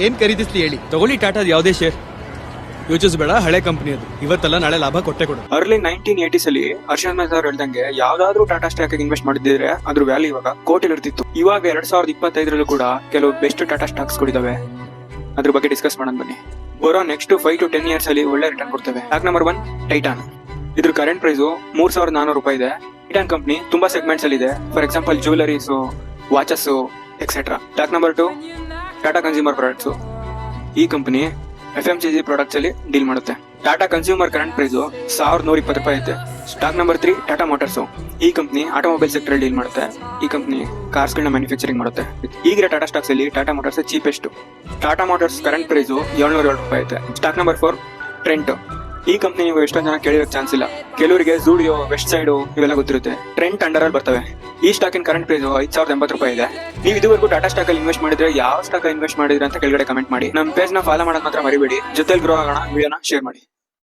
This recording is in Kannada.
ಏನ್ ಖರೀದಿಸ್ಲಿ ಹೇಳಿ? ತಗೊಳ್ಳಿ ಟಾಟಾದ ಯಾವುದೇ ಶೇರ್, ಯೋಚಿಸಬೇಡ. ಹಳೆ ಕಂಪನಿ ಅದು, ಇವತ್ತಲ್ಲ ನಾಳೆ ಲಾಭ ಕೊಟ್ಟೆ ಕೊಡು. ಅರ್ಲಿ 1980s ಅಲ್ಲಿ ಹರ್ಷದ್ ಮೆಹ್ತಾ ಅವ್ರು ಹೇಳ್ದಂಗೆ ಯಾವ್ದಾದ್ರು ಟಾಟಾ ಸ್ಟಾಕ್ ಇನ್ವೆಸ್ಟ್ ಮಾಡಿದ್ರೆ ಅದ್ರ ವ್ಯಾಲ್ಯೂ ಇವಾಗ ಕೋಟಿ ಇರ್ತಿತ್ತು. ಇವಾಗ 2025 ಕೂಡ ಕೆಲವು ಬೆಸ್ಟ್ ಟಾಟಾ ಸ್ಟಾಕ್ಸ್ ಗಳಿದಾವೆ. ಅದ್ರ ಬಗ್ಗೆ ಡಿಸ್ಕಸ್ ಮಾಡೋಣ ಬನ್ನಿ. ಬರೋ ನೆಕ್ಸ್ಟ್ 5 to 10 years ಅಲ್ಲಿ ಒಳ್ಳೆ ರಿಟರ್ನ್ ಕೊಡ್ತವೆ. Stock number 1 Titan. ಇದ್ರ ಕರೆಂಟ್ ಪ್ರೈಸ್ 3400 ರೂಪಾಯಿ ಇದೆ. ಟೈಟಾನ್ ಕಂಪನಿ ತುಂಬಾ ಸೆಗ್ಮೆಂಟ್ಸ್ ಅಲ್ಲಿ ಇದೆ. For example jewelleries, watches etcetera. Stock number 2 Tata consumer products. ಈ ಕಂಪನಿ FMCG ಪ್ರಾಡಕ್ಟ್ಸ್ ಅಲ್ಲಿ ಡೀಲ್ ಮಾಡುತ್ತೆ. ಟಾಟಾ ಕನ್ಸ್ಯೂಮರ್ ಕರೆಂಟ್ ಪ್ರೈಸ್ 1120 ರೂಪಾಯಿ ಐತೆ. Stock number 3 Tata motors. ಈ ಕಂಪನಿ ಆಟೋಮೊಬೈಲ್ ಸೆಕ್ಟರ್ ಅಲ್ಲಿ ಡೀಲ್ ಮಾಡುತ್ತೆ. ಈ ಕಂಪನಿ ಕಾರ್ಸ್ ಗಳನ್ನ ಮ್ಯಾನುಫ್ಯಾಕ್ಚರಿಂಗ್ ಮಾಡುತ್ತೆ. ಈಗಿರೋ ಟಾಟಾ ಸ್ಟಾಕ್ಸ್ ಅಲ್ಲಿ Tata Motors cheapest. Tata Motors current price 707 ರೂಪಾಯಿ ಐತೆ. Stock number 4 Trent. ಈ ಕಂಪನಿ ನೀವು ಎಷ್ಟೊಂದು ಜನ ಕೇಳಿರೋ ಚಾನ್ಸ್ ಇಲ್ಲ. ಕೆಲವರಿಗೆ ಝೂಡಿಯೋ, ವೆಸ್ಟ್ ಸೈಡ್ ಇವೆಲ್ಲ ಗೊತ್ತಿರುತ್ತೆ. ಟ್ರೆಂಟ್ ಅಂಡರ್ ಅಲ್ಲಿ ಬರ್ತವೆ. ಈ ಸ್ಟಾಕಿನ ಕರೆಂಟ್ ಪ್ರೈಸ್ 5080 ರೂಪಾಯಿ ಇದೆ. ನೀವು ಇದುವರೆಗೂ ಟಾಟಾ ಸ್ಟಾಕ್ ಅಲ್ಲಿ ಇನ್ವೆಸ್ಟ್ ಮಾಡಿದ್ರೆ ಯಾವ ಸ್ಟಾಕ್ ಇನ್ವೆಸ್ಟ್ ಮಾಡಿದ್ರೆ ಅಂತ ಕೆಳಗಡೆ ಕಮೆಂಟ್ ಮಾಡಿ. ನಮ್ಮ ಪೇಜ್ ನ ಫಾಲೋ ಮಾಡೋದ್ ಮಾತ್ರ ಮರಿಬೇಡಿ. ಜೊತೆಲಿ ಗ್ರೋ ಆಗೋಣ. ವಿಡಿಯೋನ ಶೇರ್ ಮಾಡಿ.